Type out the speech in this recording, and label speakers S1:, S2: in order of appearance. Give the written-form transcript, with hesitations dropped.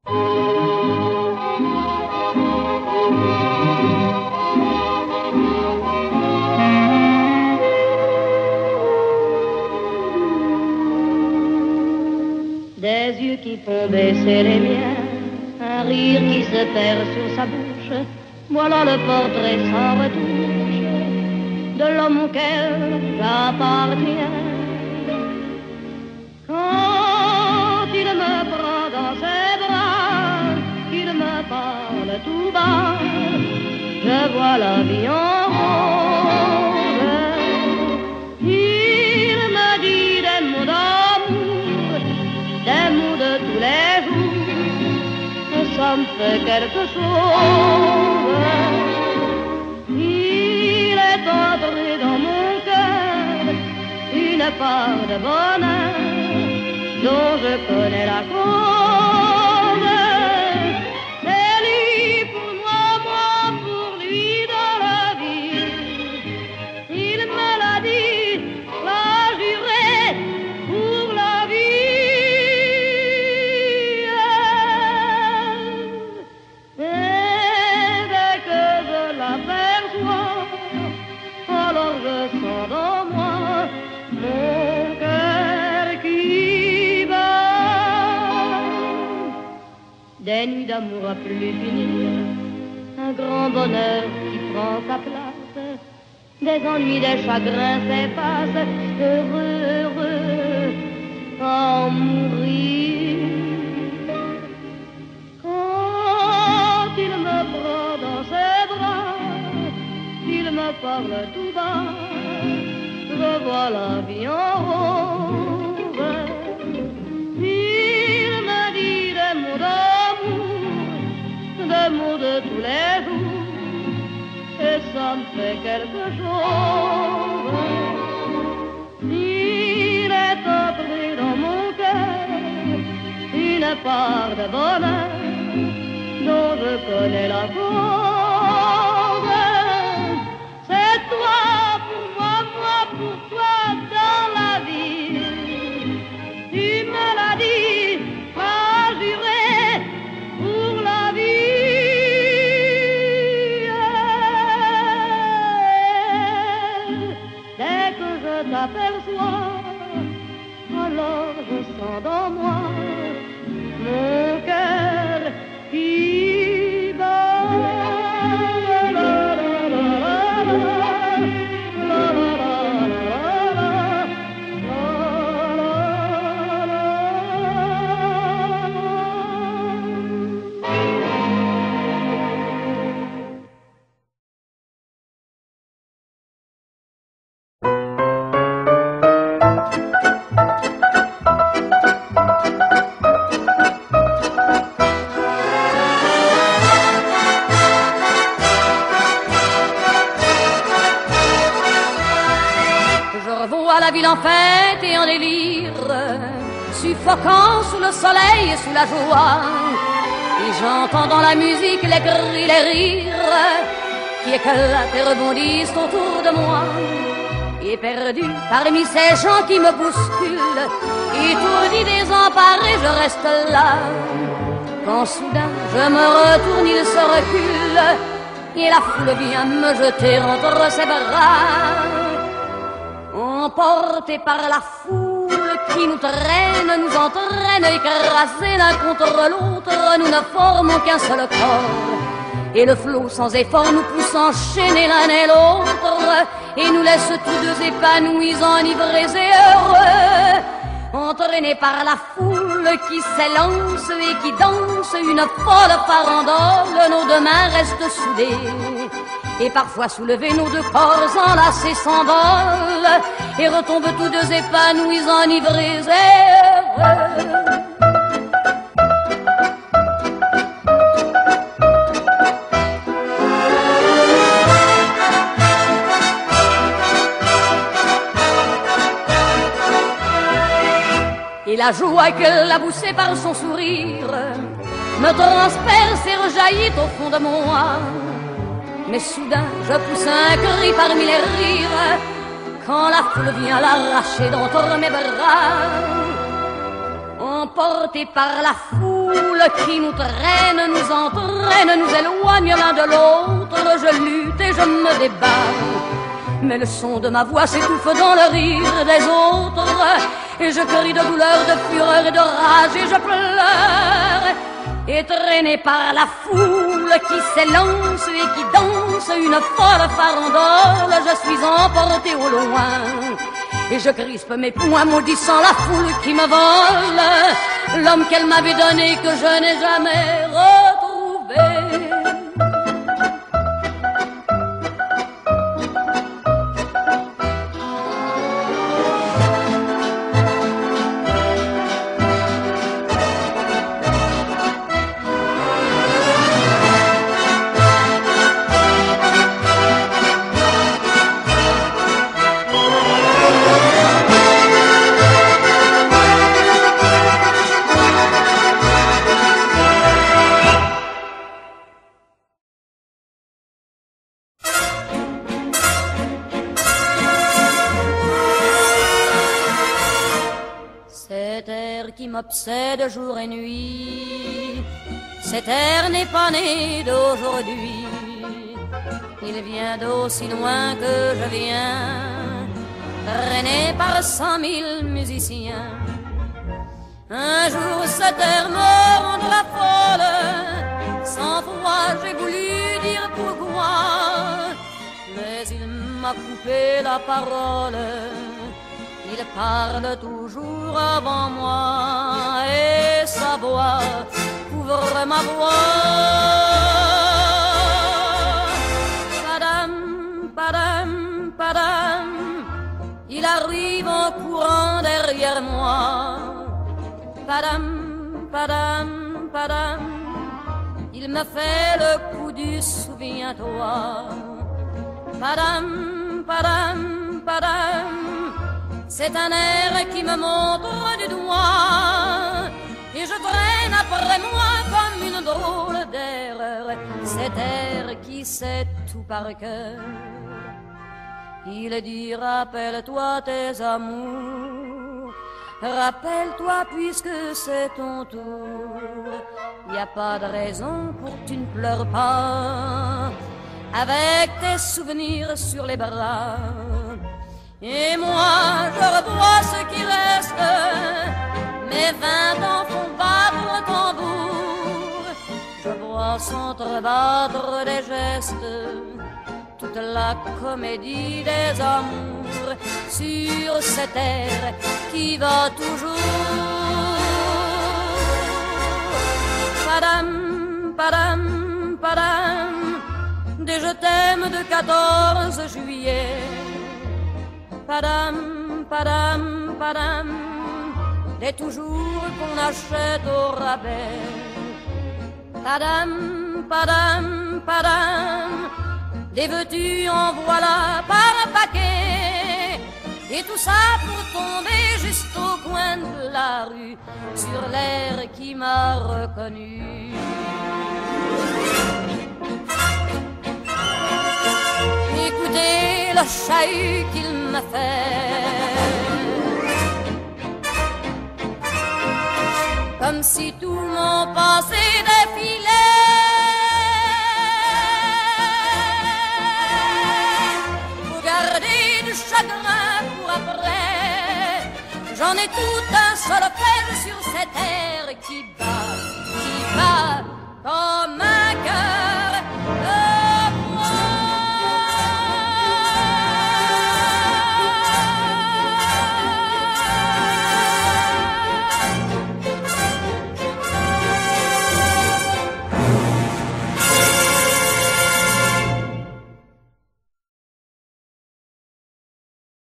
S1: Des yeux qui font baisser les miens, un rire qui se perd sur sa bouche, voilà le portrait sans retouche de l'homme auquel j'appartiens. Quand il me prend dans ses bras, qu'il me parle tout bas, je vois la vie en rose. Il me dit des mots d'amour, des mots de tous les jours, et ça me fait quelque chose. Il est entré dans mon cœur une part de bonheur dont je connais la cause. C'est lui pour moi, moi pour lui dans la vie. Il me l'a dit, l'a juré pour la vie. Et dès que je l'aperçois, alors je sens dans moi mon cœur qui bat. Des nuits d'amour à plus finir, un grand bonheur qui prend sa place, des ennuis, des chagrins s'effacent, heureux, heureux, à en mourir. Quand il me prend dans ses bras, il me parle tout bas, je vois la vie en rose. Il me dit des mots d'amour, des mots de tous les jours, et ça me fait quelque chose. Il est entré dans mon cœur une part de bonheur dont je connais la cause. C'est toi pour moi, moi pour toi dans la vie. Tu me l'as dit, m'as juré pour la vie. Dès que je t'aperçois, alors je sens dans moi mon cœur qui bat.
S2: La ville en fête et en délire, suffocant sous le soleil et sous la joie. Et j'entends dans la musique les cris, les rires qui éclatent et rebondissent autour de moi. Et perdu parmi ces gens qui me bousculent, étourdi, désemparé, je reste là. Quand soudain je me retourne, il se recule, et la foule vient me jeter entre ses bras. Emportés par la foule qui nous traîne, nous entraîne, écrasés l'un contre l'autre, nous ne formons qu'un seul corps. Et le flot sans effort nous pousse enchaîner l'un et l'autre, et nous laisse tous deux épanouis, enivrés et heureux. Entraînés par la foule qui s'élance et qui danse une folle farandole, nos deux mains restent soudées. Et parfois soulevés, nos deux corps enlacés s'envolent et retombent tous deux épanouis, enivrés et heureux. Et la joie qu'elle a poussée par son sourire me transperce et rejaillit au fond de moi. Mais soudain je pousse un cri parmi les rires quand la foule vient l'arracher d'entre mes bras. Emporté par la foule foule qui nous traîne, nous entraîne, nous éloigne l'un de l'autre. Je lutte et je me débat, mais le son de ma voix s'étouffe dans le rire des autres. Et je crie de douleur, de fureur et de rage et je pleure. Et traîné par la foule qui s'élance et qui danse une folle farandole, je suis emporté au loin. Et je crispe mes poings maudissant la foule qui me vole l'homme qu'elle m'avait donné que je n'ai jamais retrouvé. Qui m'obsède jour et nuit, cet air n'est pas né d'aujourd'hui, il vient d'aussi loin que je viens, traîné par 100 000 musiciens. Un jour cet air me rendra folle, sans foi j'ai voulu dire pourquoi, mais il m'a coupé la parole. Il parle toujours avant moi et sa voix couvre ma voix. Padam, padam, padam, il arrive en courant derrière moi. Padam, padam, padam, il me fait le coup du souviens-toi. Padam, padam, padam, c'est un air qui me montre du doigt et je traîne après moi comme une drôle d'erreur cet air qui sait tout par cœur. Il dit rappelle-toi tes amours, rappelle-toi puisque c'est ton tour. Y a pas de raison pour que tu ne pleures pas avec tes souvenirs sur les bras. Et moi, je revois ce qui reste, mes 20 ans font battre le tambour. Je vois s'entrebattre des gestes, toute la comédie des amours, sur cette terre qui va toujours. Padam, padam, padam, des je t'aime de 14 juillet. Padam, padam, padam, des toujours qu'on achète au rabais. Padam, padam, padam, des veux-tu en voilà par un paquet. Et tout ça pour tomber juste au coin de la rue, sur l'air qui m'a reconnu. Écoutez le chahut qu'il m'a fait, comme si tout mon passé défilait. Faut garder du chagrin pour après, j'en ai tout un solfège sur cette terre qui bat.